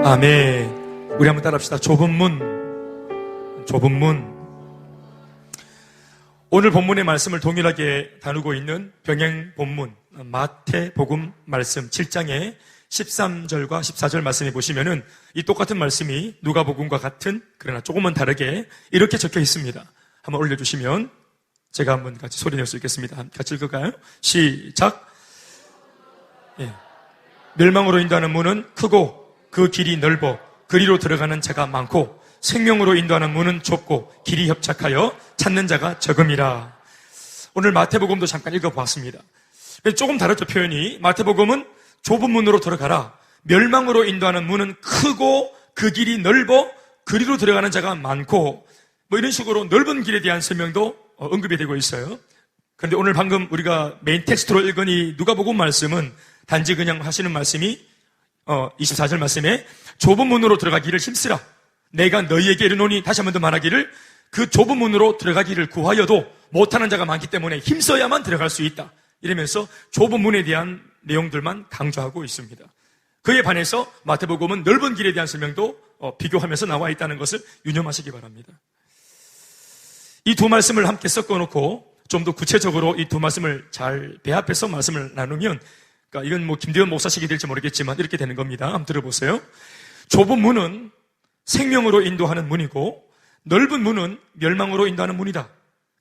아멘. 우리 한번 따라합시다. 좁은 문. 오늘 본문의 말씀을 동일하게 다루고 있는 병행 본문 마태복음 말씀 7장의 13절과 14절 말씀에 보시면은 이 똑같은 말씀이 누가복음과 같은 그러나 조금은 다르게 이렇게 적혀 있습니다. 한번 올려주시면 제가 한번 같이 소리 낼 수 있겠습니다. 같이 읽을까요? 시작. 예. 멸망으로 인도하는 문은 크고 그 길이 넓어 그리로 들어가는 자가 많고 생명으로 인도하는 문은 좁고 길이 협착하여 찾는 자가 적음이라. 오늘 마태복음도 잠깐 읽어보았습니다. 조금 다르죠, 표현이. 마태복음은 좁은 문으로 들어가라. 멸망으로 인도하는 문은 크고 그 길이 넓어 그리로 들어가는 자가 많고 뭐 이런 식으로 넓은 길에 대한 설명도 언급이 되고 있어요. 그런데 오늘 방금 우리가 메인 텍스트로 읽은 이 누가복음 말씀은 단지 그냥 하시는 말씀이 24절 말씀에 좁은 문으로 들어가기를 힘쓰라. 내가 너희에게 이르노니, 다시 한 번 더 말하기를, 그 좁은 문으로 들어가기를 구하여도 못하는 자가 많기 때문에 힘써야만 들어갈 수 있다. 이러면서 좁은 문에 대한 내용들만 강조하고 있습니다. 그에 반해서 마태복음은 넓은 길에 대한 설명도 비교하면서 나와 있다는 것을 유념하시기 바랍니다. 이 두 말씀을 함께 섞어놓고 좀 더 구체적으로 이 두 말씀을 잘 배합해서 말씀을 나누면, 그러니까 이건 뭐 김대현 목사식이 될지 모르겠지만 이렇게 되는 겁니다. 한번 들어보세요. 좁은 문은 생명으로 인도하는 문이고 넓은 문은 멸망으로 인도하는 문이다.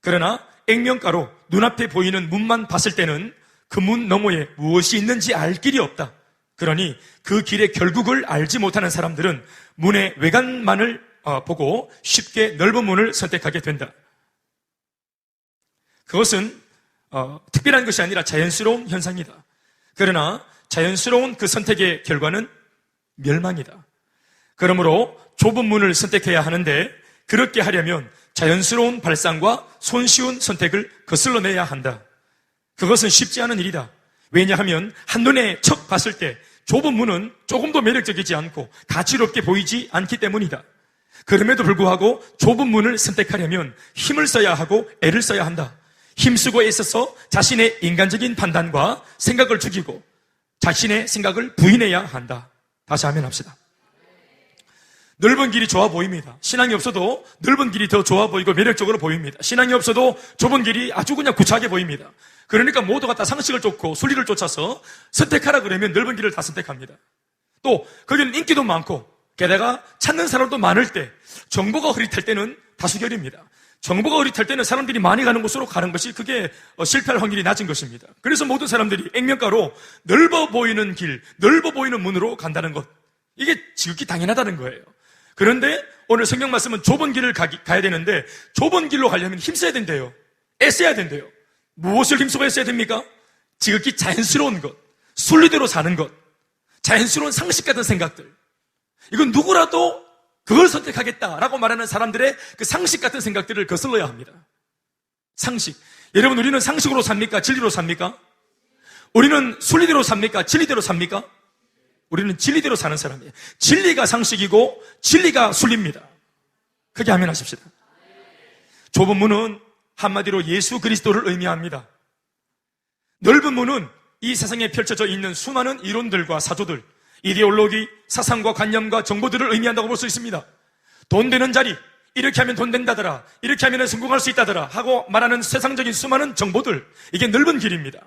그러나 액면가로 눈앞에 보이는 문만 봤을 때는 그 문 너머에 무엇이 있는지 알 길이 없다. 그러니 그 길의 결국을 알지 못하는 사람들은 문의 외관만을 보고 쉽게 넓은 문을 선택하게 된다. 그것은 특별한 것이 아니라 자연스러운 현상이다. 그러나 자연스러운 그 선택의 결과는 멸망이다. 그러므로 좁은 문을 선택해야 하는데 그렇게 하려면 자연스러운 발상과 손쉬운 선택을 거슬러내야 한다. 그것은 쉽지 않은 일이다. 왜냐하면 한눈에 척 봤을 때 좁은 문은 조금도 매력적이지 않고 가치롭게 보이지 않기 때문이다. 그럼에도 불구하고 좁은 문을 선택하려면 힘을 써야 하고 애를 써야 한다. 힘쓰고 애써서 자신의 인간적인 판단과 생각을 죽이고 자신의 생각을 부인해야 한다. 다시 아멘 합시다. 넓은 길이 좋아 보입니다. 신앙이 없어도 넓은 길이 더 좋아 보이고 매력적으로 보입니다. 신앙이 없어도 좁은 길이 아주 그냥 구차하게 보입니다. 그러니까 모두가 다 상식을 쫓고 순리를 쫓아서 선택하라 그러면 넓은 길을 다 선택합니다. 또 거기는 인기도 많고 게다가 찾는 사람도 많을 때, 정보가 흐릿할 때는 다수결입니다. 정보가 흐릿할 때는 사람들이 많이 가는 곳으로 가는 것이 그게 실패할 확률이 낮은 것입니다. 그래서 모든 사람들이 액면가로 넓어 보이는 길, 넓어 보이는 문으로 간다는 것, 이게 지극히 당연하다는 거예요. 그런데 오늘 성경 말씀은 좁은 길을 가야 되는데 좁은 길로 가려면 힘써야 된대요. 애써야 된대요. 무엇을 힘쓰고 애써야 됩니까? 지극히 자연스러운 것, 순리대로 사는 것, 자연스러운 상식 같은 생각들. 이건 누구라도 그걸 선택하겠다라고 말하는 사람들의 그 상식 같은 생각들을 거슬러야 합니다. 상식. 여러분, 우리는 상식으로 삽니까? 진리로 삽니까? 우리는 순리대로 삽니까? 진리대로 삽니까? 우리는 진리대로 사는 사람이에요. 진리가 상식이고 진리가 순리입니다. 크게 아멘 하십시다. 좁은 문은 한마디로 예수 그리스도를 의미합니다. 넓은 문은 이 세상에 펼쳐져 있는 수많은 이론들과 사조들, 이데올로기, 사상과 관념과 정보들을 의미한다고 볼 수 있습니다. 돈 되는 자리, 이렇게 하면 돈 된다더라, 이렇게 하면 성공할 수 있다더라 하고 말하는 세상적인 수많은 정보들, 이게 넓은 길입니다.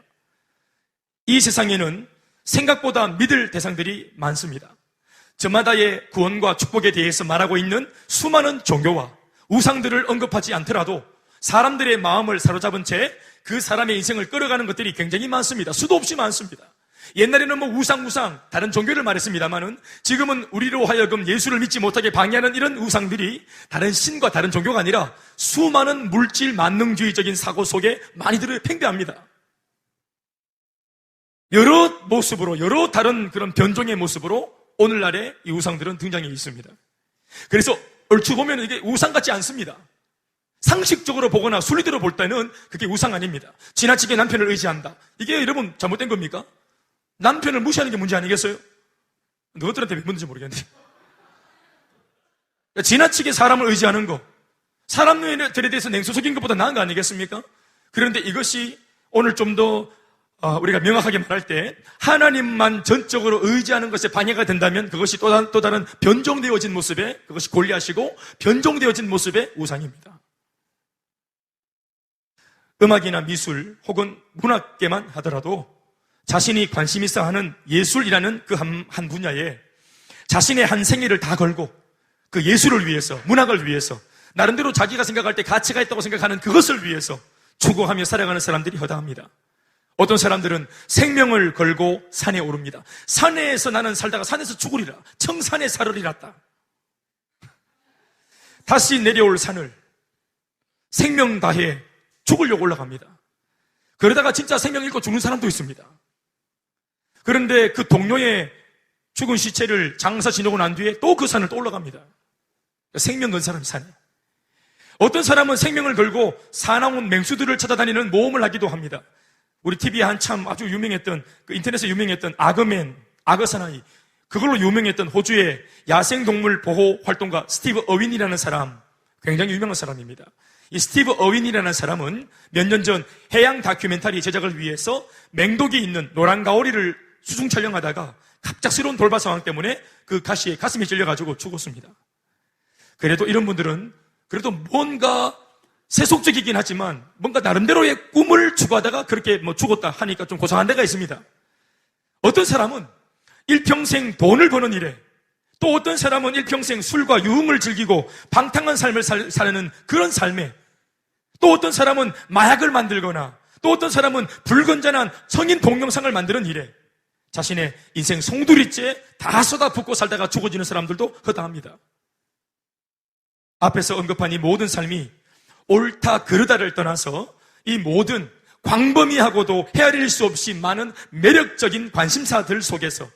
이 세상에는 생각보다 믿을 대상들이 많습니다. 저마다의 구원과 축복에 대해서 말하고 있는 수많은 종교와 우상들을 언급하지 않더라도 사람들의 마음을 사로잡은 채 그 사람의 인생을 끌어가는 것들이 굉장히 많습니다. 수도 없이 많습니다. 옛날에는 뭐 우상 다른 종교를 말했습니다만은 지금은 우리로 하여금 예수를 믿지 못하게 방해하는 이런 우상들이 다른 신과 다른 종교가 아니라 수많은 물질 만능주의적인 사고 속에 많이들 팽배합니다. 여러 모습으로, 여러 다른 그런 변종의 모습으로 오늘날의 이 우상들은 등장해 있습니다. 그래서 얼추 보면 이게 우상 같지 않습니다. 상식적으로 보거나 순리대로 볼 때는 그게 우상 아닙니다. 지나치게 남편을 의지한다. 이게 여러분 잘못된 겁니까? 남편을 무시하는 게 문제 아니겠어요? 너희들한테 왜 문제인지 모르겠는데. 지나치게 사람을 의지하는 거, 사람들에 대해서 냉소적인 것보다 나은 거 아니겠습니까? 그런데 이것이 오늘 좀 더 우리가 명확하게 말할 때 하나님만 전적으로 의지하는 것에 방해가 된다면 그것이 또 다른 변종되어진 모습의, 그것이 골리앗이고 변종되어진 모습의 우상입니다. 음악이나 미술 혹은 문학계만 하더라도 자신이 관심 있어 하는 예술이라는 그 한 분야에 자신의 한 생애를 다 걸고 그 예술을 위해서, 문학을 위해서, 나름대로 자기가 생각할 때 가치가 있다고 생각하는 그것을 위해서 추구하며 살아가는 사람들이 허다합니다. 어떤 사람들은 생명을 걸고 산에 오릅니다. 산에서 나는 살다가 산에서 죽으리라. 청산에 살으리랐다. 다시 내려올 산을 생명 다해 죽으려고 올라갑니다. 그러다가 진짜 생명 잃고 죽는 사람도 있습니다. 그런데 그 동료의 죽은 시체를 장사 지내고 난 뒤에 또 그 산을 또 올라갑니다. 생명 건 사람이 산에. 어떤 사람은 생명을 걸고 사나운 맹수들을 찾아다니는 모험을 하기도 합니다. 우리 TV에 한참 아주 유명했던, 그 인터넷에 유명했던 아그맨, 아그사나이, 그걸로 유명했던 호주의 야생동물 보호 활동가 스티브 어윈이라는 사람, 굉장히 유명한 사람입니다. 이 스티브 어윈이라는 사람은 몇 년 전 해양 다큐멘터리 제작을 위해서 맹독이 있는 노란가오리를 수중 촬영하다가 갑작스러운 돌발 상황 때문에 그 가시에 가슴이 찔려가지고 죽었습니다. 그래도 이런 분들은 그래도 뭔가 세속적이긴 하지만 뭔가 나름대로의 꿈을 추구하다가 그렇게 죽었다 하니까 좀 고상한 데가 있습니다. 어떤 사람은 일평생 돈을 버는 일에, 또 어떤 사람은 일평생 술과 유흥을 즐기고 방탕한 삶을 사는 그런 삶에, 또 어떤 사람은 마약을 만들거나, 또 어떤 사람은 불건전한 성인 동영상을 만드는 일에 자신의 인생 송두리째 다 쏟아붓고 살다가 죽어지는 사람들도 허다합니다. 앞에서 언급한 이 모든 삶이 옳다 그르다를 떠나서 이 모든 광범위하고도 헤아릴 수 없이 많은 매력적인 관심사들 속에서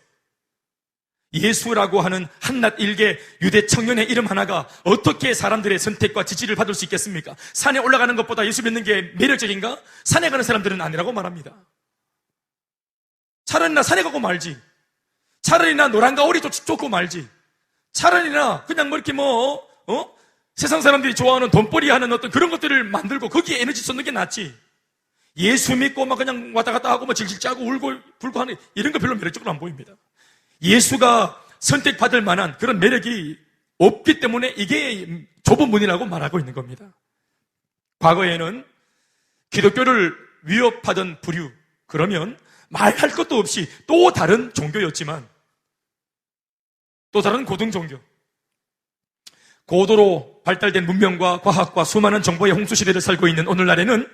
예수라고 하는 한낱 일개 유대 청년의 이름 하나가 어떻게 사람들의 선택과 지지를 받을 수 있겠습니까? 산에 올라가는 것보다 예수 믿는 게 매력적인가? 산에 가는 사람들은 아니라고 말합니다. 차라리 나 산에 가고 말지. 차라리 나 노란가오리 쫓고 말지. 차라리 나 그냥 이렇게 세상 사람들이 좋아하는 돈벌이 하는 어떤 그런 것들을 만들고 거기에 에너지 쏟는 게 낫지. 예수 믿고 막 그냥 왔다 갔다 하고 질질 짜고 울고 불고 하는 이런 거 별로 매력적으로 안 보입니다. 예수가 선택받을 만한 그런 매력이 없기 때문에 이게 좁은 문이라고 말하고 있는 겁니다. 과거에는 기독교를 위협하던 부류, 그러면 말할 것도 없이 또 다른 종교였지만, 또 다른 고등 종교, 고도로 발달된 문명과 과학과 수많은 정보의 홍수시대를 살고 있는 오늘날에는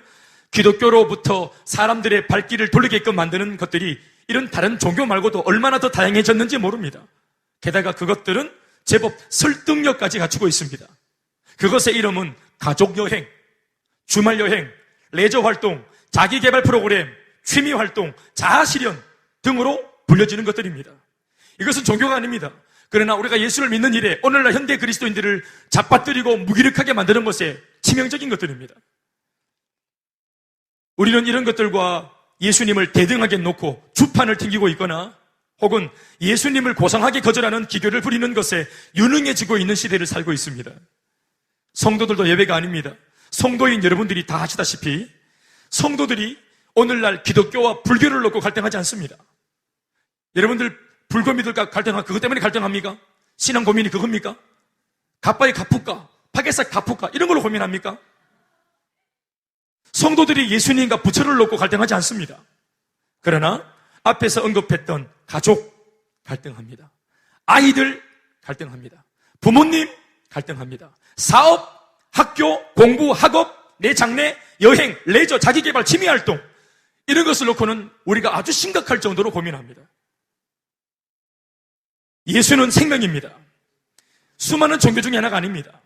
기독교로부터 사람들의 발길을 돌리게끔 만드는 것들이 이런 다른 종교 말고도 얼마나 더 다양해졌는지 모릅니다. 게다가 그것들은 제법 설득력까지 갖추고 있습니다. 그것의 이름은 가족여행, 주말여행, 레저활동, 자기개발 프로그램, 취미활동, 자아실현 등으로 불려지는 것들입니다. 이것은 종교가 아닙니다. 그러나 우리가 예수를 믿는 일에 오늘날 현대 그리스도인들을 잡아뜨리고 무기력하게 만드는 것에 치명적인 것들입니다. 우리는 이런 것들과 예수님을 대등하게 놓고 주판을 튕기고 있거나 혹은 예수님을 고상하게 거절하는 기교를 부리는 것에 유능해지고 있는 시대를 살고 있습니다. 성도들도 예외가 아닙니다. 성도인 여러분들이 다 아시다시피 성도들이 오늘날 기독교와 불교를 놓고 갈등하지 않습니다. 여러분들 불교 믿을까 갈등하고 그것 때문에 갈등합니까? 신앙 고민이 그겁니까? 가빠이 갚을까? 파괴사 갚을까? 이런 걸로 고민합니까? 성도들이 예수님과 부처를 놓고 갈등하지 않습니다. 그러나 앞에서 언급했던 가족 갈등합니다. 아이들 갈등합니다. 부모님 갈등합니다. 사업, 학교, 공부, 학업, 내 장래, 여행, 레저, 자기개발, 취미활동 이런 것을 놓고는 우리가 아주 심각할 정도로 고민합니다. 예수는 생명입니다. 수많은 종교 중에 하나가 아닙니다.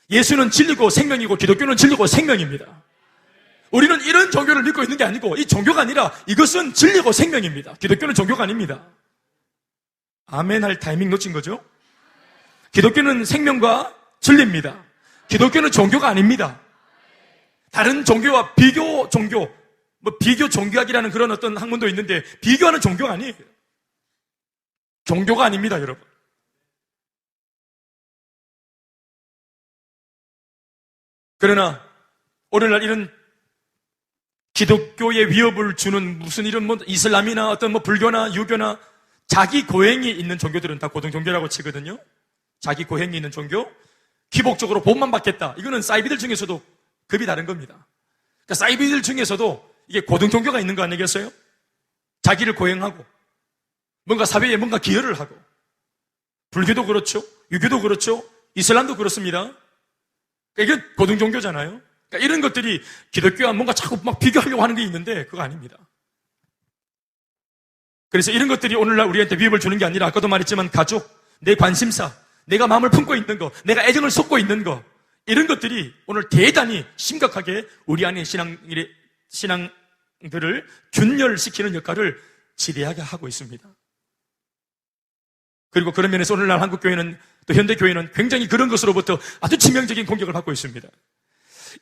예수는 진리고 생명이고 기독교는 진리고 생명입니다. 우리는 이런 종교를 믿고 있는 게 아니고 이 종교가 아니라 이것은 진리고 생명입니다. 기독교는 종교가 아닙니다. 아멘 할 타이밍 놓친 거죠? 기독교는 생명과 진리입니다. 기독교는 종교가 아닙니다. 다른 종교와 비교 종교, 비교 종교학이라는 그런 어떤 학문도 있는데 비교하는 종교가 아니에요. 종교가 아닙니다, 여러분. 그러나 오늘날 이런 기독교의 위협을 주는 무슨 이런 뭐 이슬람이나 어떤 뭐 불교나 유교나 자기 고행이 있는 종교들은 다 고등종교라고 치거든요. 자기 고행이 있는 종교, 기복적으로 복만 받겠다. 이거는 사이비들 중에서도 급이 다른 겁니다. 그러니까 사이비들 중에서도 이게 고등종교가 있는 거 아니겠어요? 자기를 고행하고 뭔가 사회에 뭔가 기여를 하고, 불교도 그렇죠, 유교도 그렇죠, 이슬람도 그렇습니다. 그러니까 이게 고등종교잖아요. 그러니까 이런 것들이 기독교와 뭔가 자꾸 막 비교하려고 하는 게 있는데 그거 아닙니다. 그래서 이런 것들이 오늘날 우리한테 위협을 주는 게 아니라, 아까도 말했지만 가족, 내 관심사, 내가 마음을 품고 있는 거, 내가 애정을 쏟고 있는 거, 이런 것들이 오늘 대단히 심각하게 우리 안에 신앙들을 균열시키는 역할을 지대하게 하고 있습니다. 그리고 그런 면에서 오늘날 한국교회는, 또 현대교회는 굉장히 그런 것으로부터 아주 치명적인 공격을 받고 있습니다.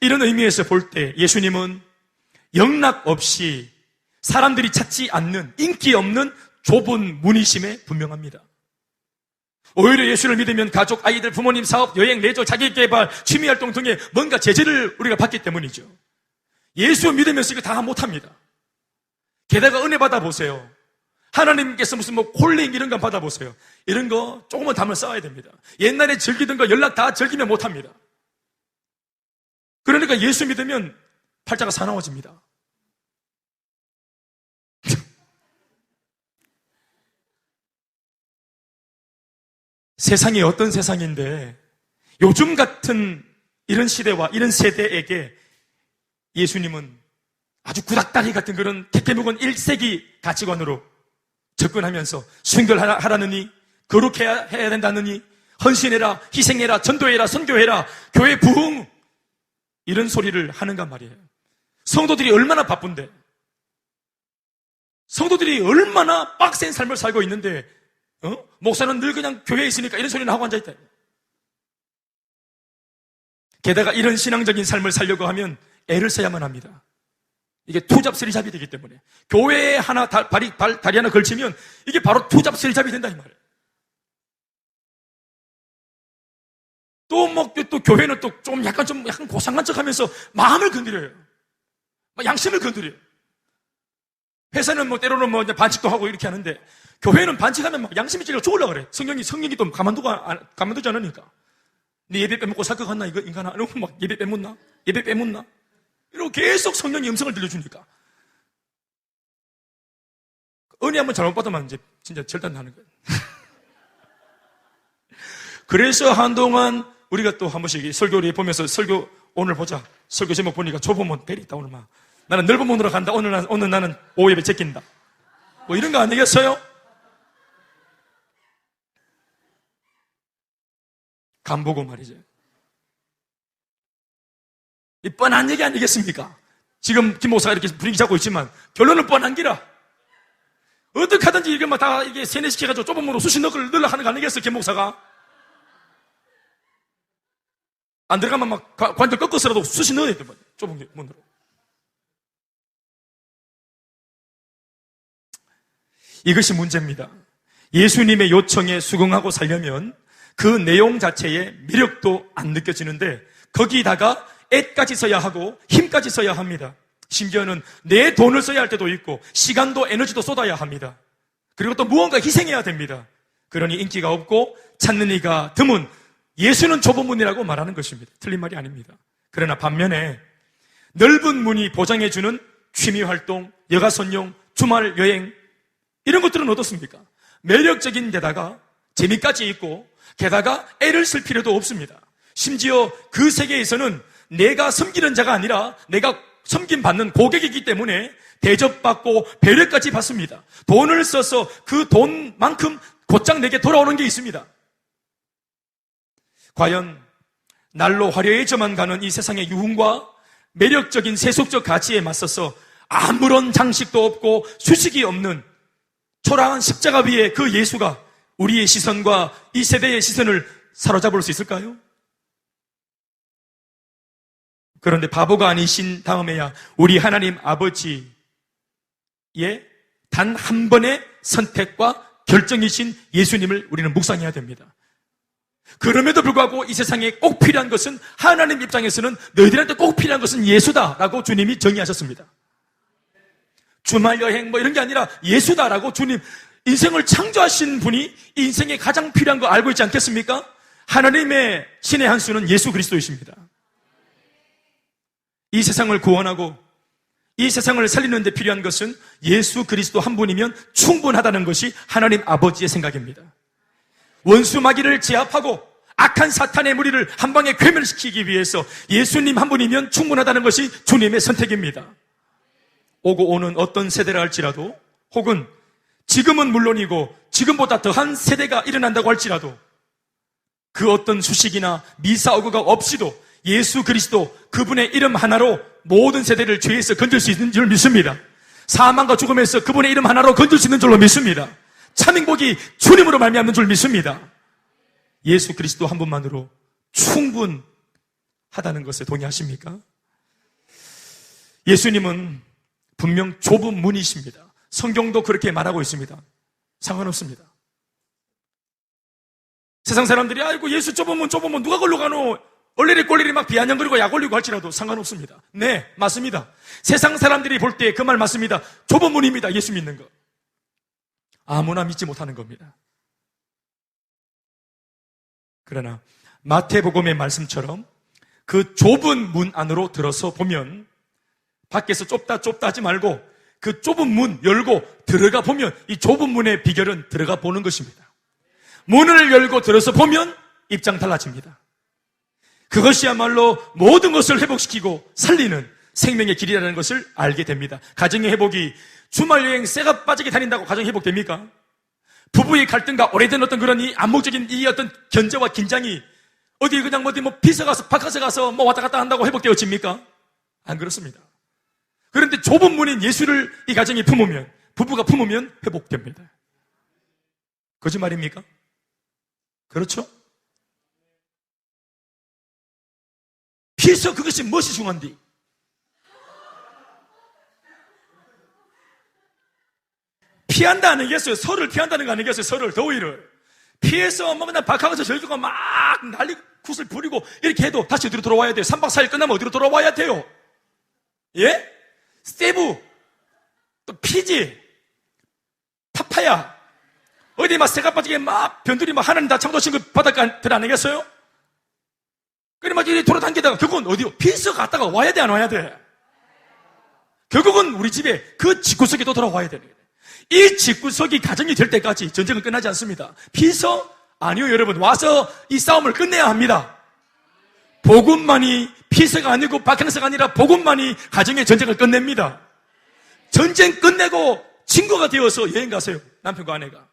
이런 의미에서 볼 때 예수님은 영락 없이 사람들이 찾지 않는, 인기 없는 좁은 문이심에 분명합니다. 오히려 예수를 믿으면 가족, 아이들, 부모님, 사업, 여행, 내조, 자기개발, 취미활동 등의 뭔가 제재를 우리가 받기 때문이죠. 예수 믿으면서 이거 다 못합니다. 게다가 은혜 받아보세요. 하나님께서 무슨 뭐 콜링 이런 거 받아보세요. 이런 거 조금은 담을 쌓아야 됩니다. 옛날에 즐기던 거 연락 다 즐기면 못합니다. 그러니까 예수 믿으면 팔자가 사나워집니다. 세상이 어떤 세상인데 요즘 같은 이런 시대와 이런 세대에게 예수님은 아주 구닥다리 같은 그런 택해묵은 1세기 가치관으로 접근하면서 순결하라느니, 거룩해야 된다느니, 헌신해라, 희생해라, 전도해라, 선교해라, 교회 부흥, 이런 소리를 하는가 말이에요. 성도들이 얼마나 바쁜데, 성도들이 얼마나 빡센 삶을 살고 있는데, 목사는 늘 그냥 교회에 있으니까 이런 소리는 하고 앉아있다. 게다가 이런 신앙적인 삶을 살려고 하면 애를 써야만 합니다. 이게 투잡 쓰리잡이 되기 때문에, 교회에 하나 다리 하나 걸치면 이게 바로 투잡 쓰리잡이 된다 이 말이에요. 또 교회는 또 좀 약간 고상한 척 하면서 마음을 건드려요. 양심을 건드려요. 회사는 뭐 때로는 뭐 반칙도 하고 이렇게 하는데, 교회는 반칙하면 막 양심이 찔려 죽으려고 그래. 성령이 또 가만두지 않으니까. 네 예배 빼먹고 살 것 같나, 이거 인간아? 이러고 막 예배 빼묻나? 이러고 계속 성령이 음성을 들려주니까. 은혜 한번 잘못 받으면 이제 진짜 절단나는 거예요. 그래서 한동안 우리가 또 한 번씩 설교를 보면서, 설교 오늘 보자, 설교 제목 보니까 좁으면 벨이 있다. 오늘 막 나는 넓은 문으로 간다. 오늘 나는 오예배 제낀다. 뭐 이런 거 아니겠어요? 간보고 말이죠. 이 뻔한 얘기 아니겠습니까? 지금 김 목사가 이렇게 분위기 잡고 있지만 결론은 뻔한 기라. 어떻게 하든지 이게 막 다 이게 세뇌시켜가지고 좁은 문으로 수십 넣으려 하는 거 아니겠어요, 김 목사가? 안 들어가면 막 관절 꺾어서라도 수십 넣어야 돼, 좁은 문으로. 이것이 문제입니다. 예수님의 요청에 수긍하고 살려면 그 내용 자체에 매력도 안 느껴지는데, 거기다가 애까지 써야 하고 힘까지 써야 합니다. 심지어는 내 돈을 써야 할 때도 있고 시간도 에너지도 쏟아야 합니다. 그리고 또 무언가 희생해야 됩니다. 그러니 인기가 없고 찾는 이가 드문 예수는 좁은 문이라고 말하는 것입니다. 틀린 말이 아닙니다. 그러나 반면에 넓은 문이 보장해주는 취미활동, 여가선용, 주말 여행, 이런 것들은 어떻습니까? 매력적인 데다가 재미까지 있고 게다가 애를 쓸 필요도 없습니다. 심지어 그 세계에서는 내가 섬기는 자가 아니라 내가 섬김받는 고객이기 때문에 대접받고 배려까지 받습니다. 돈을 써서 그 돈만큼 곧장 내게 돌아오는 게 있습니다. 과연 날로 화려해져만 가는 이 세상의 유흥과 매력적인 세속적 가치에 맞서서 아무런 장식도 없고 수식이 없는 초라한 십자가 위에 그 예수가 우리의 시선과 이 세대의 시선을 사로잡을 수 있을까요? 그런데 바보가 아니신 다음에야 우리 하나님 아버지의 단 한 번의 선택과 결정이신 예수님을 우리는 묵상해야 됩니다. 그럼에도 불구하고 이 세상에 꼭 필요한 것은, 하나님 입장에서는 너희들한테 꼭 필요한 것은 예수다라고 주님이 정의하셨습니다. 주말 여행 뭐 이런 게 아니라 예수다라고 주님 인생을 창조하신 분이 이 인생에 가장 필요한 거 알고 있지 않겠습니까? 하나님의 신의 한 수는 예수 그리스도이십니다. 이 세상을 구원하고 이 세상을 살리는 데 필요한 것은 예수 그리스도 한 분이면 충분하다는 것이 하나님 아버지의 생각입니다. 원수 마귀를 제압하고 악한 사탄의 무리를 한 방에 괴멸시키기 위해서 예수님 한 분이면 충분하다는 것이 주님의 선택입니다. 오고 오는 어떤 세대라 할지라도, 혹은 지금은 물론이고 지금보다 더한 세대가 일어난다고 할지라도 그 어떤 수식이나 미사오그가 없이도 예수 그리스도 그분의 이름 하나로 모든 세대를 죄에서 건질 수 있는 줄 믿습니다. 사망과 죽음에서 그분의 이름 하나로 건질 수 있는 줄로 믿습니다. 참 행복이 주님으로 말미암는 줄 믿습니다. 예수 그리스도 한 분만으로 충분하다는 것에 동의하십니까? 예수님은 분명 좁은 문이십니다. 성경도 그렇게 말하고 있습니다. 상관없습니다. 세상 사람들이 아이고 예수 좁은 문 누가 걸로 가노? 얼레리 꼴레리 막 비아냥거리고 약 올리고 할지라도 상관없습니다. 네, 맞습니다. 세상 사람들이 볼 때 그 말 맞습니다. 좁은 문입니다. 예수 믿는 거. 아무나 믿지 못하는 겁니다. 그러나 마태복음의 말씀처럼 그 좁은 문 안으로 들어서 보면, 밖에서 좁다 하지 말고 그 좁은 문 열고 들어가 보면, 이 좁은 문의 비결은 들어가 보는 것입니다. 문을 열고 들어서 보면 입장 달라집니다. 그것이야말로 모든 것을 회복시키고 살리는 생명의 길이라는 것을 알게 됩니다. 가정의 회복이 주말 여행 새가 빠지게 다닌다고 가정이 회복됩니까? 부부의 갈등과 오래된 어떤 그런 이 암묵적인 이 어떤 견제와 긴장이 어디 그냥 어디 뭐 비서 가서 바깥에 가서 뭐 왔다 갔다 한다고 회복되어집니까? 안 그렇습니다. 그런데 좁은 문인 예수를 이 가정이 품으면, 부부가 품으면 회복됩니다. 거짓말입니까? 그렇죠? 피해서 그것이 무엇이 중요한디? 피한다는 얘기였어요. 설을 피한다는 거 아니겠어요? 설을, 더위를. 피해서 뭐 맨날 박하가서 절주가 막 난리 굿을 부리고 이렇게 해도 다시 어디로 돌아와야 돼요? 3박 4일 끝나면 어디로 돌아와야 돼요? 예? 세부, 또 피지, 파파야, 어디 막 새가 빠지게 막 변두리 막 하나님 다 창조하신 그 바닷가들 아니겠어요? 그래 막 이렇게 돌아다니다가 결국은 어디요? 피해서 갔다가 와야 돼, 안 와야 돼? 결국은 우리 집에 그 집구석에 또 돌아와야 되는 거예요. 이 집구석이 가정이 될 때까지 전쟁은 끝나지 않습니다. 피서? 아니요, 여러분. 와서 이 싸움을 끝내야 합니다. 복음만이, 피서가 아니고 박형서가 아니라 복음만이 가정의 전쟁을 끝냅니다. 전쟁 끝내고 친구가 되어서 여행 가세요. 남편과 아내가.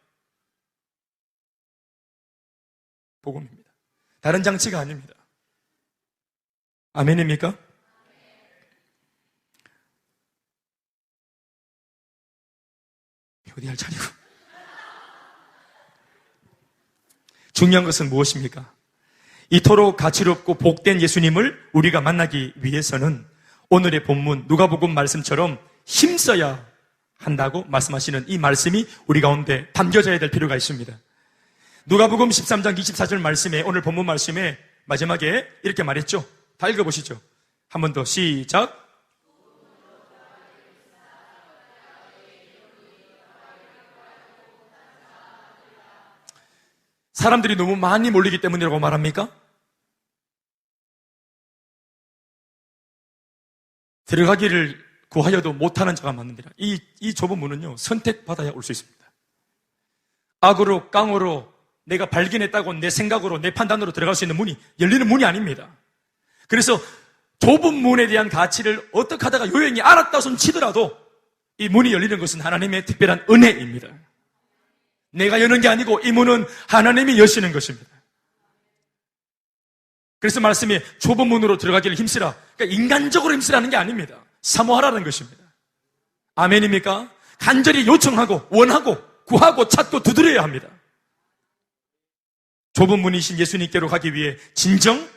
복음입니다. 다른 장치가 아닙니다. 아멘입니까? 어디 할 차리고. 중요한 것은 무엇입니까? 이토록 가치롭고 복된 예수님을 우리가 만나기 위해서는 오늘의 본문 누가복음 말씀처럼 힘써야 한다고 말씀하시는 이 말씀이 우리 가운데 담겨져야 될 필요가 있습니다. 누가복음 13장 24절 말씀에, 오늘 본문 말씀에 마지막에 이렇게 말했죠. 다 읽어보시죠. 한 번 더 시작. 사람들이 너무 많이 몰리기 때문이라고 말합니까? 들어가기를 구하여도 못하는 자가 많습니다. 이 좁은 문은요, 선택받아야 올 수 있습니다. 악으로, 깡으로 내가 발견했다고 내 생각으로, 내 판단으로 들어갈 수 있는 문이 열리는 문이 아닙니다. 그래서 좁은 문에 대한 가치를 어떻게 하다가 요행이 알았다 손 치더라도 이 문이 열리는 것은 하나님의 특별한 은혜입니다. 내가 여는 게 아니고 이 문은 하나님이 여시는 것입니다. 그래서 말씀이 좁은 문으로 들어가기를 힘쓰라. 그러니까 인간적으로 힘쓰라는 게 아닙니다. 사모하라는 것입니다. 아멘입니까? 간절히 요청하고 원하고 구하고 찾고 두드려야 합니다. 좁은 문이신 예수님께로 가기 위해 진정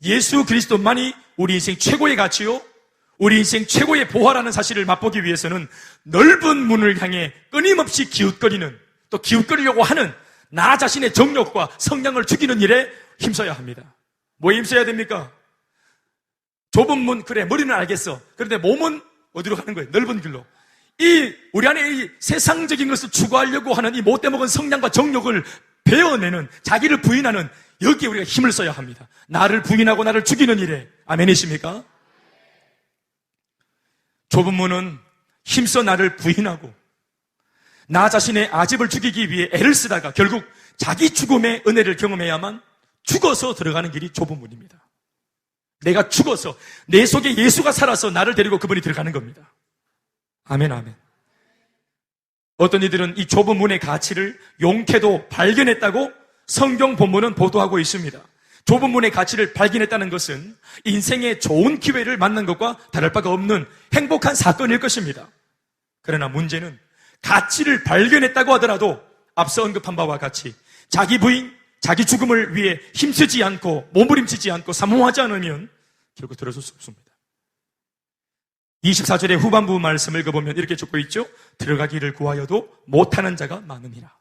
예수 그리스도만이 우리 인생 최고의 가치요, 우리 인생 최고의 보화라는 사실을 맛보기 위해서는 넓은 문을 향해 끊임없이 기웃거리는, 또 기웃거리려고 하는 나 자신의 정욕과 성향을 죽이는 일에 힘써야 합니다. 뭐에 힘써야 됩니까? 좁은 문, 그래 머리는 알겠어. 그런데 몸은 어디로 가는 거예요? 넓은 길로. 우리 안에 이 세상적인 것을 추구하려고 하는 이 못돼 먹은 성량과 정욕을 베어내는, 자기를 부인하는, 여기에 우리가 힘을 써야 합니다. 나를 부인하고 나를 죽이는 일에. 아멘이십니까? 좁은 문은 힘써 나를 부인하고 나 자신의 아집을 죽이기 위해 애를 쓰다가 결국 자기 죽음의 은혜를 경험해야만 죽어서 들어가는 길이 좁은 문입니다. 내가 죽어서 내 속에 예수가 살아서 나를 데리고 그분이 들어가는 겁니다. 아멘, 아멘. 어떤 이들은 이 좁은 문의 가치를 용케도 발견했다고 성경 본문은 보도하고 있습니다. 좁은 문의 가치를 발견했다는 것은 인생의 좋은 기회를 만난 것과 다를 바가 없는 행복한 사건일 것입니다. 그러나 문제는 가치를 발견했다고 하더라도 앞서 언급한 바와 같이 자기 부인, 자기 죽음을 위해 힘쓰지 않고 몸부림치지 않고 사모하지 않으면 결국 들어설 수 없습니다. 24절의 후반부 말씀을 읽어보면 이렇게 적고 있죠. 들어가기를 구하여도 못하는 자가 많으니라.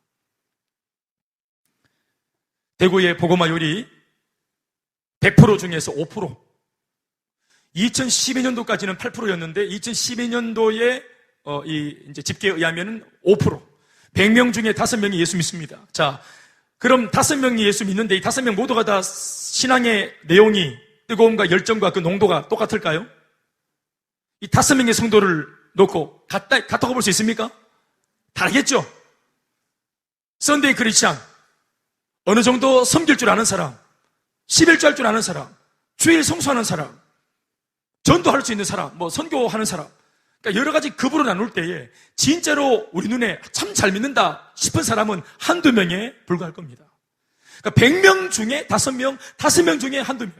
대구의 복음화율이 100% 중에서 5%. 2012년도까지는 8%였는데 2012년도에 이제 집계에 의하면 5%. 100명 중에 5명이 예수 믿습니다. 자, 그럼 5명이 예수 믿는데 이 5명 모두가 다 신앙의 내용이 뜨거움과 열정과 그 농도가 똑같을까요? 이 5명의 성도를 놓고 같다고 볼 수 있습니까? 다르겠죠? 썬데이 크리스찬, 어느 정도 섬길 줄 아는 사람, 11조 할 줄 아는 사람, 주일 성수하는 사람, 전도할 수 있는 사람, 선교하는 사람, 그러니까 여러 가지 급으로 나눌 때에 진짜로 우리 눈에 참 잘 믿는다 싶은 사람은 한두 명에 불과할 겁니다. 그러니까 100명 중에 5명, 5명 중에 한두 명.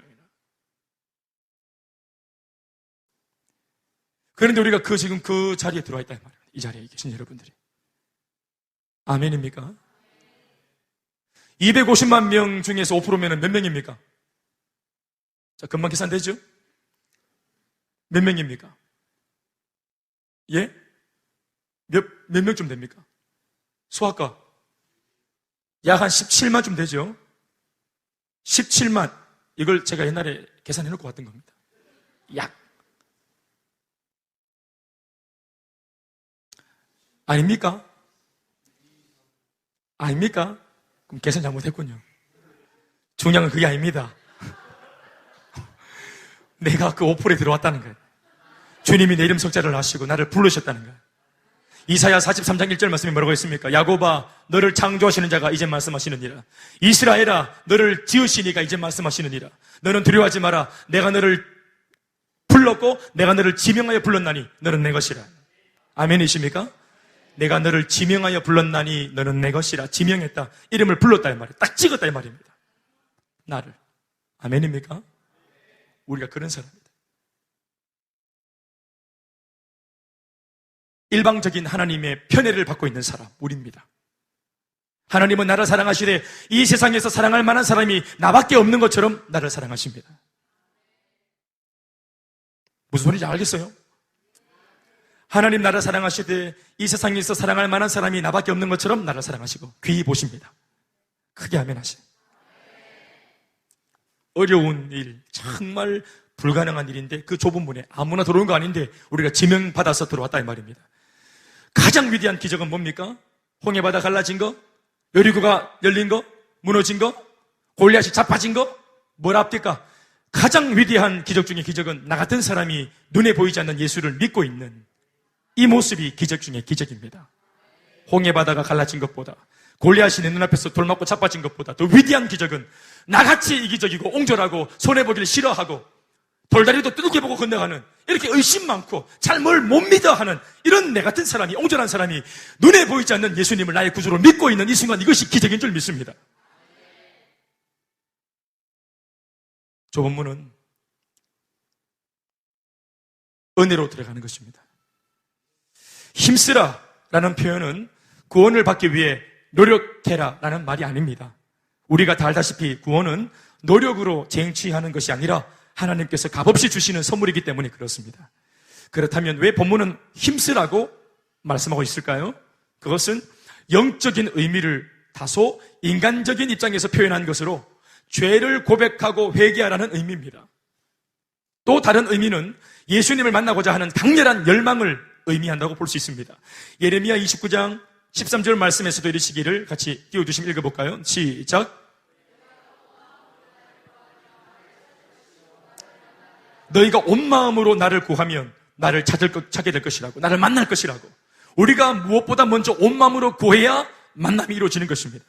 그런데 우리가 지금 그 자리에 들어와 있다 말이에요. 이 자리에 계신 여러분들이. 아멘입니까? 250만 명 중에서 5%면 몇 명입니까? 자, 금방 계산되죠? 몇 명입니까? 예? 몇 명쯤 됩니까? 수학과. 약 한 17만쯤 되죠? 17만. 이걸 제가 옛날에 계산해 놓고 왔던 겁니다. 약. 아닙니까? 아닙니까? 그럼 계산 잘못했군요. 중요한 건 그게 아닙니다. 내가 그 5%에 들어왔다는 거예요. 주님이 내 이름 석자를 하시고 나를 부르셨다는 거예요. 이사야 43장 1절 말씀이 뭐라고 했습니까? 야곱아, 너를 창조하시는 자가 이제 말씀하시느니라. 이스라엘아, 너를 지으시니가 이제 말씀하시느니라. 너는 두려워하지 마라. 내가 너를 불렀고 내가 너를 지명하여 불렀나니 너는 내 것이라. 아멘이십니까? 내가 너를 지명하여 불렀나니 너는 내 것이라. 지명했다. 이름을 불렀다 이 말이에요. 딱 찍었다 이 말입니다. 나를. 아멘입니까? 우리가 그런 사람입니다. 일방적인 하나님의 편애를 받고 있는 사람, 우리입니다. 하나님은 나를 사랑하시되 이 세상에서 사랑할 만한 사람이 나밖에 없는 것처럼 나를 사랑하십니다. 무슨 소리인지 알겠어요? 하나님 나를 사랑하시되 이 세상에서 사랑할 만한 사람이 나밖에 없는 것처럼 나를 사랑하시고 귀히 보십니다. 크게 아멘 하세요. 어려운 일, 정말 불가능한 일인데 그 좁은 문에 아무나 들어온 거 아닌데 우리가 지명받아서 들어왔다 이 말입니다. 가장 위대한 기적은 뭡니까? 홍해바다 갈라진 거? 여리고가 열린 거? 무너진 거? 골리앗이 자빠진 거? 뭘 압니까? 가장 위대한 기적 중의 기적은 나 같은 사람이 눈에 보이지 않는 예수를 믿고 있는 이 모습이 기적 중의 기적입니다. 홍해바다가 갈라진 것보다, 골리앗이 내 눈앞에서 돌 맞고 자빠진 것보다 더 위대한 기적은 나같이 이기적이고 옹졸하고 손해보기를 싫어하고 돌다리도 두둑해 보고 건너가는, 이렇게 의심 많고 잘 뭘 못 믿어 하는 이런 내 같은 사람이, 옹졸한 사람이 눈에 보이지 않는 예수님을 나의 구주로 믿고 있는 이 순간, 이것이 기적인 줄 믿습니다. 좁은 문은 은혜로 들어가는 것입니다. 힘쓰라 라는 표현은 구원을 받기 위해 노력해라 라는 말이 아닙니다. 우리가 다 알다시피 구원은 노력으로 쟁취하는 것이 아니라 하나님께서 값없이 주시는 선물이기 때문에 그렇습니다. 그렇다면 왜 본문은 힘쓰라고 말씀하고 있을까요? 그것은 영적인 의미를 다소 인간적인 입장에서 표현한 것으로 죄를 고백하고 회개하라는 의미입니다. 또 다른 의미는 예수님을 만나고자 하는 강렬한 열망을 의미한다고 볼 수 있습니다. 예레미야 29장 13절 말씀에서도 이르시기를 같이 띄워주시면 읽어볼까요? 시작. 너희가 온 마음으로 나를 구하면 나를 찾게 될 것이라고, 나를 만날 것이라고. 우리가 무엇보다 먼저 온 마음으로 구해야 만남이 이루어지는 것입니다.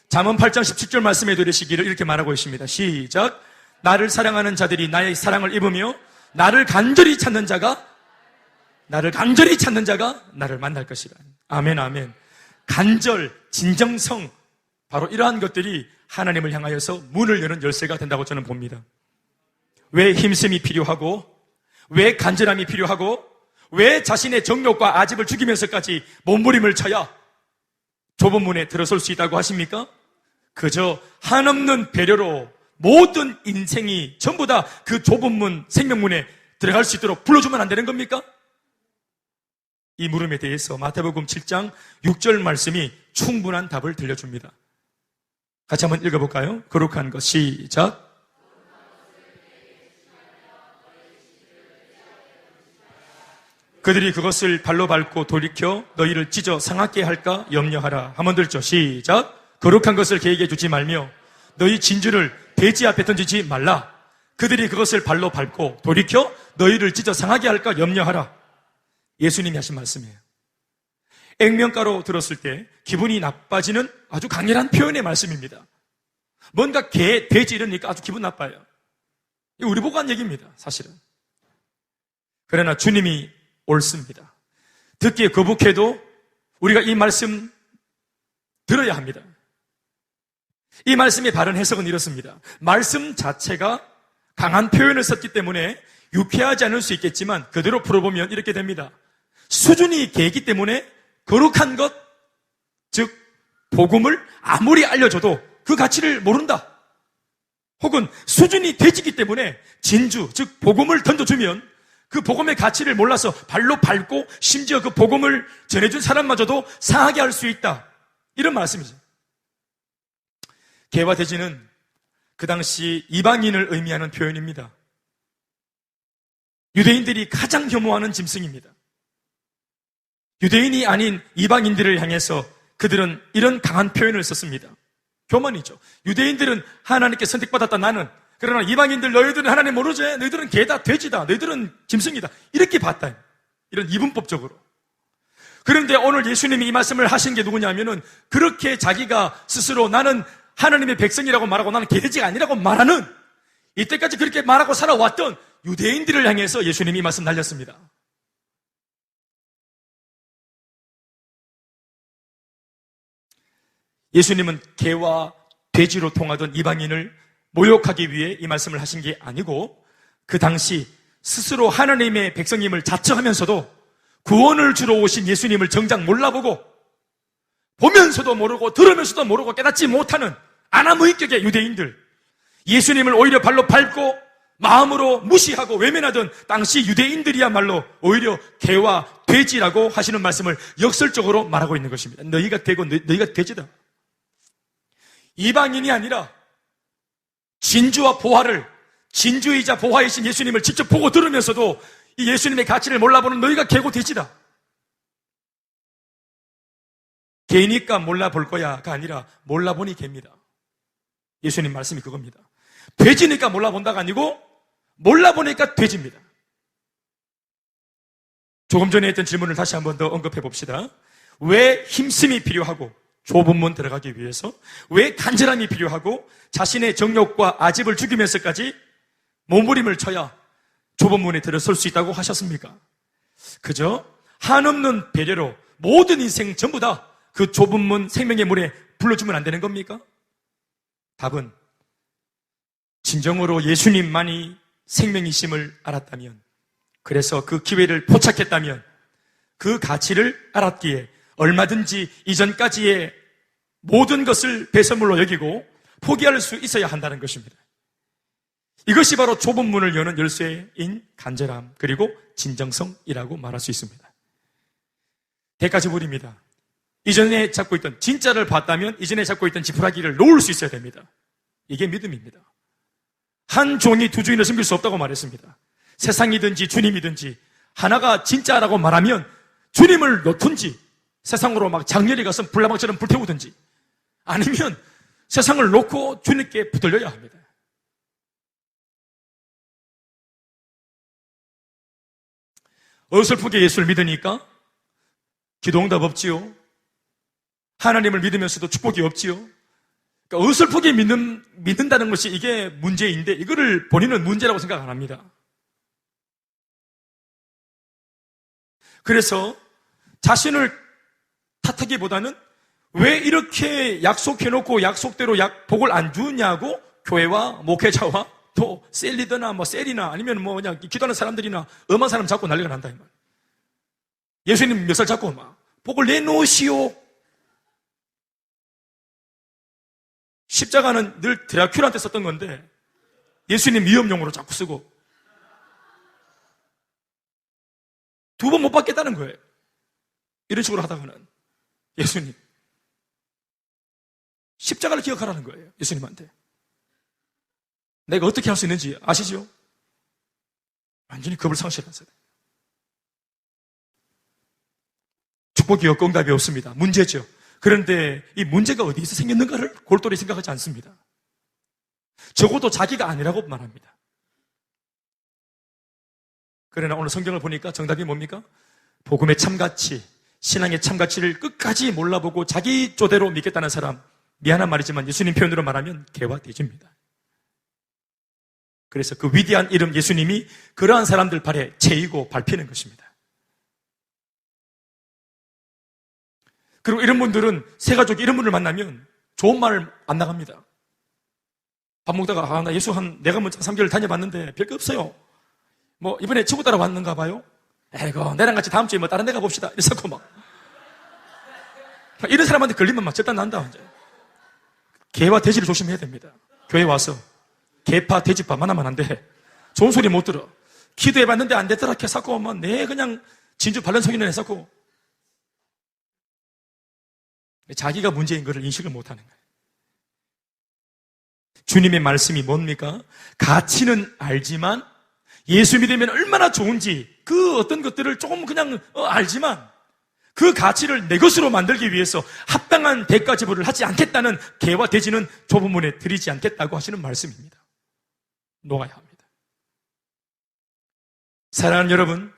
잠언 8장 17절 말씀에도 이르시기를 이렇게 말하고 있습니다. 시작. 나를 사랑하는 자들이 나의 사랑을 입으며 나를 간절히 찾는 자가 나를 만날 것이라. 아멘, 아멘. 간절, 진정성, 바로 이러한 것들이 하나님을 향하여서 문을 여는 열쇠가 된다고 저는 봅니다. 왜 힘씀이 필요하고, 왜 간절함이 필요하고, 왜 자신의 정욕과 아집을 죽이면서까지 몸부림을 쳐야 좁은 문에 들어설 수 있다고 하십니까? 그저 한없는 배려로 모든 인생이 전부 다 그 좁은 문, 생명문에 들어갈 수 있도록 불러주면 안 되는 겁니까? 이 물음에 대해서 마태복음 7장 6절 말씀이 충분한 답을 들려줍니다. 같이 한번 읽어볼까요? 거룩한 것 시작. 그들이 그것을 발로 밟고 돌이켜 너희를 찢어 상하게 할까 염려하라. 한번 들죠. 시작. 거룩한 것을 개에게 주지 말며 너희 진주를 돼지 앞에 던지지 말라. 그들이 그것을 발로 밟고 돌이켜 너희를 찢어 상하게 할까 염려하라. 예수님이 하신 말씀이에요. 액면가로 들었을 때 기분이 나빠지는 아주 강렬한 표현의 말씀입니다. 뭔가 개, 돼지 이러니까 아주 기분 나빠요. 이거 우리 보고 한 얘기입니다, 사실은. 그러나 주님이 옳습니다. 듣기에 거북해도 우리가 이 말씀 들어야 합니다. 이 말씀의 바른 해석은 이렇습니다. 말씀 자체가 강한 표현을 썼기 때문에 유쾌하지 않을 수 있겠지만 그대로 풀어보면 이렇게 됩니다. 수준이 개이기 때문에 거룩한 것, 즉 복음을 아무리 알려줘도 그 가치를 모른다. 혹은 수준이 돼지기 때문에 진주, 즉 복음을 던져주면 그 복음의 가치를 몰라서 발로 밟고 심지어 그 복음을 전해준 사람마저도 상하게 할 수 있다. 이런 말씀이죠. 개와 돼지는 그 당시 이방인을 의미하는 표현입니다. 유대인들이 가장 혐오하는 짐승입니다. 유대인이 아닌 이방인들을 향해서 그들은 이런 강한 표현을 썼습니다. 교만이죠. 유대인들은 하나님께 선택받았다 나는, 그러나 이방인들 너희들은 하나님 모르지? 너희들은 개다, 돼지다, 너희들은 짐승이다. 이렇게 봤다. 이런 이분법적으로. 그런데 오늘 예수님이 이 말씀을 하신 게 누구냐면은 그렇게 자기가 스스로 나는 하나님의 백성이라고 말하고 나는 개돼지가 아니라고 말하는, 이때까지 그렇게 말하고 살아왔던 유대인들을 향해서 예수님이 이 말씀 날렸습니다. 예수님은 개와 돼지로 통하던 이방인을 모욕하기 위해 이 말씀을 하신 게 아니고 그 당시 스스로 하나님의 백성임을 자처하면서도 구원을 주러 오신 예수님을 정작 몰라보고 보면서도 모르고 들으면서도 모르고 깨닫지 못하는 아나무인격의 유대인들, 예수님을 오히려 발로 밟고 마음으로 무시하고 외면하던 당시 유대인들이야말로 오히려 개와 돼지라고 하시는 말씀을 역설적으로 말하고 있는 것입니다. 너희가 개고 너희가 돼지다. 이방인이 아니라 진주와 보화를, 진주이자 보화이신 예수님을 직접 보고 들으면서도 이 예수님의 가치를 몰라보는 너희가 개고 돼지다. 개니까 몰라볼 거야가 아니라 몰라보니 개입니다. 예수님 말씀이 그겁니다. 돼지니까 몰라본다가 아니고 몰라보니까 돼지입니다. 조금 전에 했던 질문을 다시 한 번 더 언급해 봅시다. 왜 힘씀이 필요하고 좁은 문 들어가기 위해서, 왜 간절함이 필요하고 자신의 정욕과 아집을 죽이면서까지 몸부림을 쳐야 좁은 문에 들어설 수 있다고 하셨습니까? 그저 한없는 배려로 모든 인생 전부 다 그 좁은 문, 생명의 문에 불러주면 안 되는 겁니까? 답은 진정으로 예수님만이 생명이심을 알았다면, 그래서 그 기회를 포착했다면, 그 가치를 알았기에 얼마든지 이전까지의 모든 것을 배설물로 여기고 포기할 수 있어야 한다는 것입니다. 이것이 바로 좁은 문을 여는 열쇠인 간절함 그리고 진정성이라고 말할 수 있습니다. 대가지불입니다. 이전에 잡고 있던, 진짜를 봤다면 이전에 잡고 있던 지푸라기를 놓을 수 있어야 됩니다. 이게 믿음입니다. 한 종이 두 주인을 섬길 수 없다고 말했습니다. 세상이든지 주님이든지 하나가 진짜라고 말하면 주님을 놓든지 세상으로 막 장렬히 가서 불나방처럼 불태우든지 아니면 세상을 놓고 주님께 붙들려야 합니다. 어설프게 예수를 믿으니까 기도응답 없지요. 하나님을 믿으면서도 축복이 없지요. 그러니까 어설프게 믿는다는 것이 이게 문제인데 이거를 본인은 문제라고 생각 안 합니다. 그래서 자신을 탓하기보다는 왜 이렇게 약속해놓고 약속대로 복을 안 주냐고 교회와 목회자와 또 셀리더나 셀이나 아니면 그냥 기도하는 사람들이나 엄한 사람 잡고 난리가 난다 이 말. 예수님 몇 살 잡고 막 복을 내놓으시오. 십자가는 늘 드라큘라한테 썼던 건데 예수님 위험용으로 자꾸 쓰고 두 번 못 받겠다는 거예요. 이런 식으로 하다가는 예수님 십자가를 기억하라는 거예요. 예수님한테 내가 어떻게 할 수 있는지 아시죠? 완전히 겁을 상실했어요. 축복이 없고 응답이 없습니다. 문제죠. 그런데 이 문제가 어디서 생겼는가를 골똘히 생각하지 않습니다. 적어도 자기가 아니라고 말합니다. 그러나 오늘 성경을 보니까 정답이 뭡니까? 복음의 참가치, 신앙의 참가치를 끝까지 몰라보고 자기 쪼대로 믿겠다는 사람, 미안한 말이지만 예수님 표현으로 말하면 개와 돼지입니다. 그래서 그 위대한 이름 예수님이 그러한 사람들 발에 채이고 밟히는 것입니다. 그리고 이런 분들은 새가족이 이런 분을 만나면 좋은 말 안 나갑니다. 밥 먹다가 나 예수 내가 먼저 3개월 다녀봤는데 별거 없어요. 이번에 친구 따라 왔는가 봐요. 에이고 내랑 같이 다음 주에 다른 데 가봅시다. 이랬었고 이런 사람한테 걸리면 절단 난다. 완전. 개와 돼지를 조심해야 됩니다. 교회 와서 개파 돼지파 만나면 안 돼. 좋은 소리 못 들어. 기도해봤는데 안 되더라 했었고 내 그냥 진주 발렌성이는 했었고 자기가 문제인 것을 인식을 못하는 거예요. 주님의 말씀이 뭡니까? 가치는 알지만 예수 믿으면 얼마나 좋은지 그 어떤 것들을 조금 그냥 알지만 그 가치를 내 것으로 만들기 위해서 합당한 대가 지불을 하지 않겠다는 개와 돼지는 좁은 문에 들이지 않겠다고 하시는 말씀입니다. 놓아야 합니다. 사랑하는 여러분,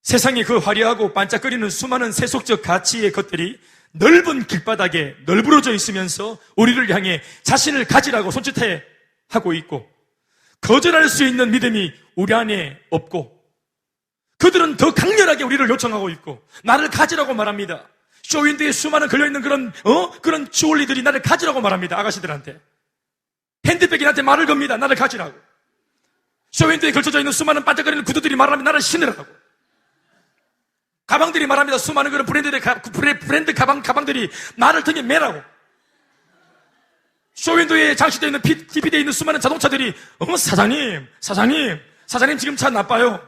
세상에 그 화려하고 반짝거리는 수많은 세속적 가치의 것들이 넓은 길바닥에 널브러져 있으면서 우리를 향해 자신을 가지라고 손짓해 하고 있고 거절할 수 있는 믿음이 우리 안에 없고 그들은 더 강렬하게 우리를 요청하고 있고 나를 가지라고 말합니다. 쇼윈도에 수많은 걸려있는 그런 주얼리들이 나를 가지라고 말합니다. 아가씨들한테 핸드백이 나한테 말을 겁니다. 나를 가지라고. 쇼윈도에 걸쳐져 있는 수많은 반짝거리는 구두들이 말합니다. 나를 신으라고. 가방들이 말합니다. 수많은 그런 브랜드 가방들이 나를 등에 매라고. 쇼윈도에 장식되어 있는 TV되어 있는 수많은 자동차들이 사장님 지금 차 나빠요.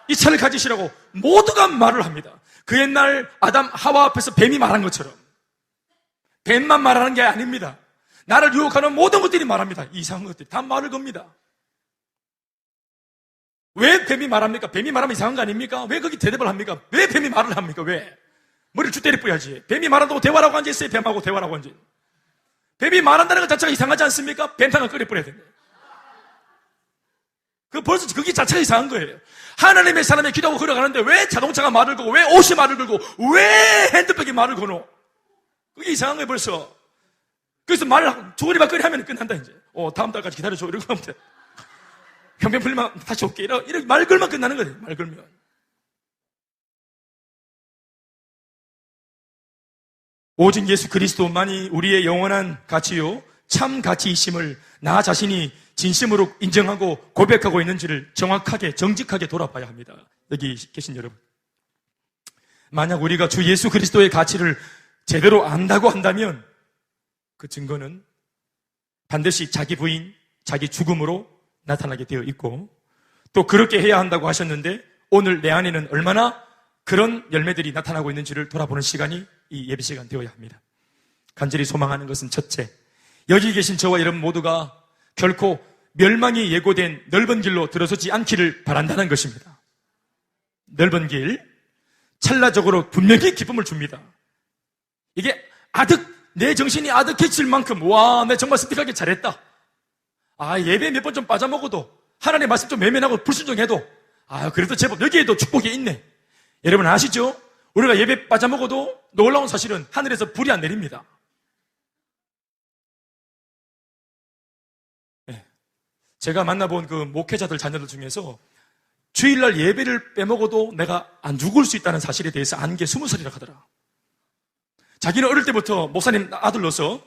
이 차를 가지시라고 모두가 말을 합니다. 그 옛날 아담 하와 앞에서 뱀이 말한 것처럼 뱀만 말하는 게 아닙니다. 나를 유혹하는 모든 것들이 말합니다. 이상한 것들이 다 말을 겁니다. 왜 뱀이 말합니까? 뱀이 말하면 이상한 거 아닙니까? 왜 거기 대답을 합니까? 왜 뱀이 말을 합니까? 왜? 머리를 쭉 때려 뿌야지. 뱀이 말한다고 대화라고 앉아있어요. 뱀하고 대화라고 앉아있어요. 뱀이 말한다는 것 자체가 이상하지 않습니까? 뱀탕을 끓여 뿌려야 됩니다. 벌써 그게 자체가 이상한 거예요. 하나님의 사람이 기도하고 걸어가는데 왜 자동차가 말을 걸고 왜 옷이 말을 걸고 왜 핸드백이 말을 거노? 그게 이상한 거예요 벌써. 그래서 조리박거리 하면 끝난다 이제. 다음 달까지 기다려줘 이러고 하면 돼. 형편 풀리면 다시 올게 이렇게 말 걸면 끝나는 거예요. 말 걸면. 오직 예수 그리스도만이 우리의 영원한 가치요 참 가치이심을 나 자신이 진심으로 인정하고 고백하고 있는지를 정확하게 정직하게 돌아봐야 합니다. 여기 계신 여러분, 만약 우리가 주 예수 그리스도의 가치를 제대로 안다고 한다면 그 증거는 반드시 자기 부인, 자기 죽음으로 나타나게 되어 있고 또 그렇게 해야 한다고 하셨는데 오늘 내 안에는 얼마나 그런 열매들이 나타나고 있는지를 돌아보는 시간이 이 예배 시간 되어야 합니다. 간절히 소망하는 것은 첫째, 여기 계신 저와 여러분 모두가 결코 멸망이 예고된 넓은 길로 들어서지 않기를 바란다는 것입니다. 넓은 길, 찰나적으로 분명히 기쁨을 줍니다. 이게 내 정신이 아득해질 만큼, 와, 내 정말 선택하기 잘했다. 예배 몇 번 좀 빠져먹어도, 하나님의 말씀 좀 외면하고 불순종해도, 그래도 제법 여기에도 축복이 있네. 여러분 아시죠? 우리가 예배 빠져먹어도 놀라운 사실은 하늘에서 불이 안 내립니다. 네. 제가 만나본 그 목회자들 자녀들 중에서 주일날 예배를 빼먹어도 내가 안 죽을 수 있다는 사실에 대해서 안 게 20살이라 하더라. 자기는 어릴 때부터 목사님 아들로서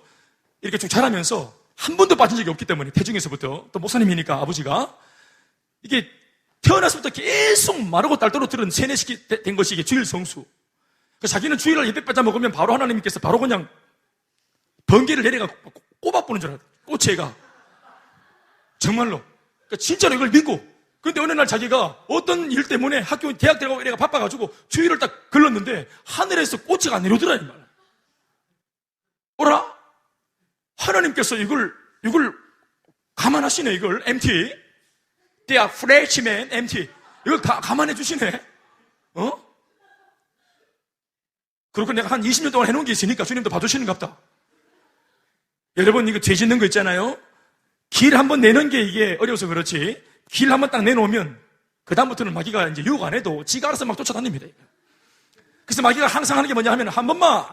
이렇게 쭉 자라면서 한 번도 빠진 적이 없기 때문에, 태중에서부터, 또 목사님이니까 아버지가 이게 태어나서부터 계속 마르고 딸도로 들은 세뇌시키 된 것이 이게 주일 성수. 그래서 자기는 주일날 예배 빠져 먹으면 바로 하나님께서 바로 그냥 번개를 내려가 꼽아보는 줄 알았다. 꼬치애가. 정말로. 그러니까 진짜로 이걸 믿고. 근데 어느 날 자기가 어떤 일 때문에 학교, 대학 들어가고 이래가 바빠가지고 주일을 딱 걸렀는데 하늘에서 꼬치가 안 내려오더라, 이 말. 어라? 하나님께서 이걸 감안하시네, 이걸. MT. They are freshman, MT. 이걸 감안해 주시네. 그리고 내가 한 20년 동안 해놓은 게 있으니까 주님도 봐주시는 것 같다. 여러분, 이거 죄 짓는 거 있잖아요. 길 한번 내는 게 이게 어려워서 그렇지. 길 한번 딱 내놓으면 그다음부터는 마귀가 이제 유혹 안 해도 지가 알아서 막 쫓아다닙니다. 그래서 마귀가 항상 하는 게 뭐냐 하면, 한 번만,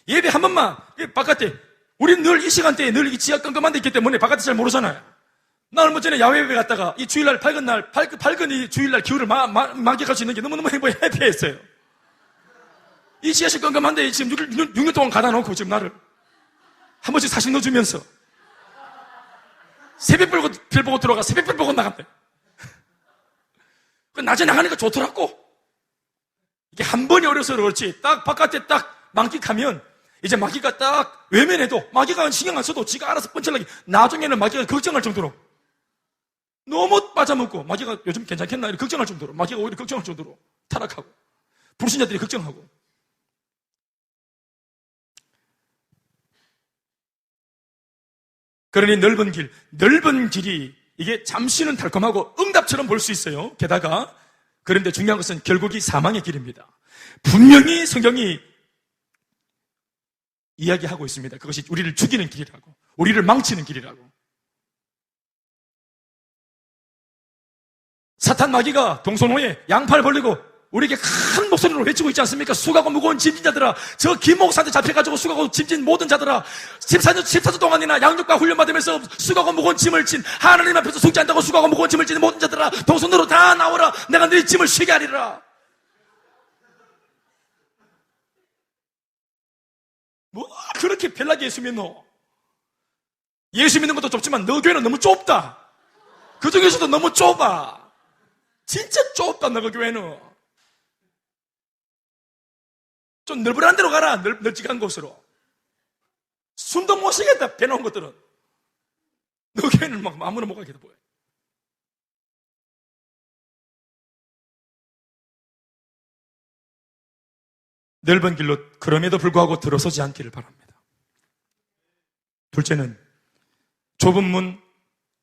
예배 한 번만, 바깥에, 우리는 늘 이 시간대에 늘 이 지하 깜깜한 데 있기 때문에 바깥에 잘 모르잖아요. 나 얼마 전에 야외 예배 갔다가 이 주일날 밝은 날, 밝은 이 주일날 기후를 만끽할 수 있는 게 너무너무 해피했어요. 이 지하실 깜깜한데 지금 6년 동안 가다 놓고 지금 나를 한 번씩 사진 넣어주면서 새벽별 보고 들어가 새벽별 보고 나간대. 낮에 나가니까 좋더라고. 이게 한 번이 어려서 그렇지, 딱 바깥에 딱 만끽하면 이제 마귀가 딱 외면해도, 마귀가 신경 안 써도 지가 알아서 뻔질나게, 나중에는 마귀가 걱정할 정도로, 너무 빠져먹고 마귀가 요즘 괜찮겠나 이렇게 걱정할 정도로, 마귀가 오히려 걱정할 정도로 타락하고 불신자들이 걱정하고. 그러니 넓은 길이 이게 잠시는 달콤하고 응답처럼 볼 수 있어요. 게다가 그런데 중요한 것은 결국이 사망의 길입니다. 분명히 성경이 이야기하고 있습니다. 그것이 우리를 죽이는 길이라고, 우리를 망치는 길이라고. 사탄 마귀가 동서노에 양팔 벌리고 우리에게 큰 목소리로 외치고 있지 않습니까? 수고하고 무거운 짐진 자들아, 저 김목사한테 잡혀가지고 수고하고 짐진 모든 자들아, 14주 동안이나 양육과 훈련받으면서 수고하고 무거운 짐을 진, 하나님 앞에서 속지 않다고 수고하고 무거운 짐을 지는 모든 자들아, 동선으로 다 나오라. 내가 너희 짐을 쉬게 하리라. 뭐 그렇게 편하게 예수 믿노? 예수 믿는 것도 좁지만 너 교회는 너무 좁다. 그 중에서도 너무 좁아. 진짜 좁다, 너 그 교회는. 좀 넓은한 데로 가라. 널찍한 곳으로. 숨도 못 쉬겠다, 배놓은 것들은. 너 교회는 막 아무나 못 가게 돼 보여. 넓은 길로 그럼에도 불구하고 들어서지 않기를 바랍니다. 둘째는 좁은 문,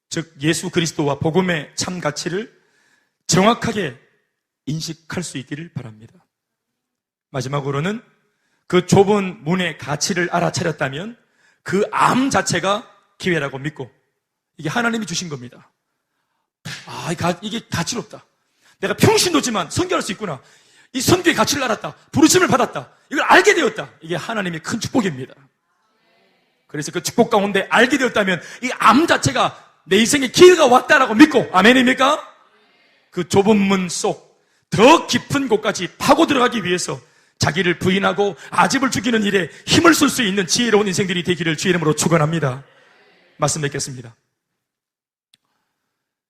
즉 예수 그리스도와 복음의 참 가치를 정확하게 인식할 수 있기를 바랍니다. 마지막으로는 그 좁은 문의 가치를 알아차렸다면 그 암 자체가 기회라고 믿고, 이게 하나님이 주신 겁니다. 이게 가치롭다. 내가 평신도지만 선교할 수 있구나. 이 선교의 가치를 알았다. 부르심을 받았다. 이걸 알게 되었다. 이게 하나님의 큰 축복입니다. 그래서 그 축복 가운데 알게 되었다면 이 암 자체가 내 인생의 기회가 왔다라고 믿고, 아멘입니까? 그 좁은 문 속 더 깊은 곳까지 파고 들어가기 위해서 자기를 부인하고 아집을 죽이는 일에 힘을 쓸 수 있는 지혜로운 인생들이 되기를 주의 이름으로 축원합니다. 말씀 맺겠습니다.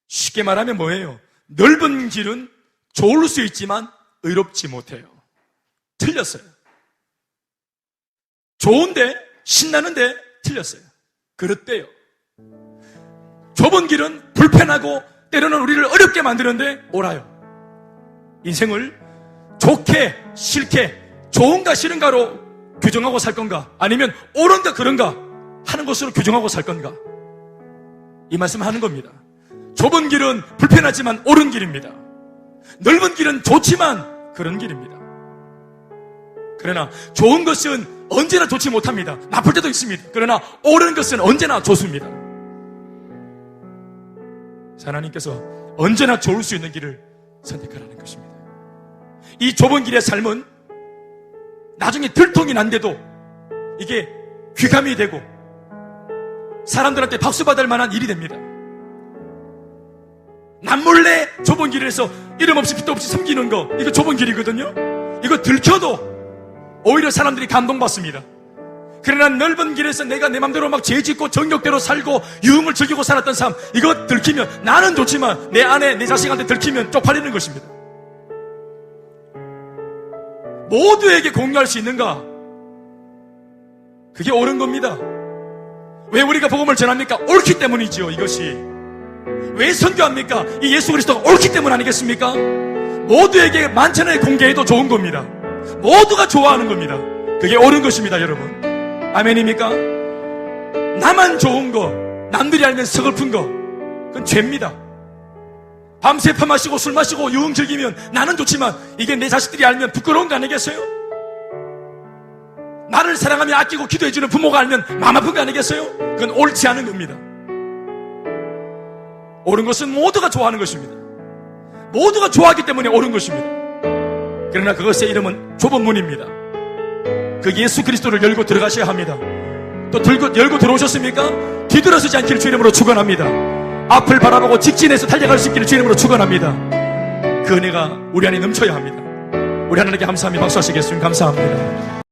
쉽게 말하면 뭐예요? 넓은 길은 좋을 수 있지만 의롭지 못해요. 틀렸어요. 좋은데, 신나는데 틀렸어요. 그렇대요. 좁은 길은 불편하고 때로는 우리를 어렵게 만드는데 옳아요. 인생을 좋게, 싫게, 좋은가 싫은가로 규정하고 살 건가, 아니면 옳은가 그런가 하는 것으로 규정하고 살 건가, 이 말씀 하는 겁니다. 좁은 길은 불편하지만 옳은 길입니다. 넓은 길은 좋지만 그런 길입니다. 그러나 좋은 것은 언제나 좋지 못합니다. 나쁠 때도 있습니다. 그러나 옳은 것은 언제나 좋습니다. 하나님께서 언제나 좋을 수 있는 길을 선택하라는 것입니다. 이 좁은 길의 삶은 나중에 들통이 난데도 이게 귀감이 되고 사람들한테 박수 받을 만한 일이 됩니다. 남몰래 좁은 길에서 이름 없이 빛도 없이 섬기는 거, 이거 좁은 길이거든요. 이거 들켜도 오히려 사람들이 감동받습니다. 그러나 넓은 길에서 내가 내 맘대로 막 죄짓고 정욕대로 살고 유흥을 즐기고 살았던 삶, 이거 들키면 나는 좋지만 내 아내, 내 자식한테 들키면 쪽팔리는 것입니다. 모두에게 공유할 수 있는가? 그게 옳은 겁니다. 왜 우리가 복음을 전합니까? 옳기 때문이죠. 이것이 왜 선교합니까? 이 예수 그리스도가 옳기 때문 아니겠습니까? 모두에게 만천하에 공개해도 좋은 겁니다. 모두가 좋아하는 겁니다. 그게 옳은 것입니다, 여러분. 아멘입니까? 나만 좋은 거, 남들이 알면 서글픈 거, 그건 죄입니다. 밤새 파 마시고 술 마시고 유흥 즐기면 나는 좋지만 이게 내 자식들이 알면 부끄러운 거 아니겠어요? 나를 사랑하며 아끼고 기도해주는 부모가 알면 마음 아픈 거 아니겠어요? 그건 옳지 않은 겁니다. 옳은 것은 모두가 좋아하는 것입니다. 모두가 좋아하기 때문에 옳은 것입니다. 그러나 그것의 이름은 좁은 문입니다. 그 예수 그리스도를 열고 들어가셔야 합니다. 또 열고 들어오셨습니까? 뒤돌아서지 않기를 주 이름으로 축원합니다. 앞을 바라보고 직진해서 달려갈 수 있기를 주 이름으로 축원합니다. 그 은혜가 우리 안에 넘쳐야 합니다. 우리 하나님께 감사하며 박수하시겠습니다. 감사합니다.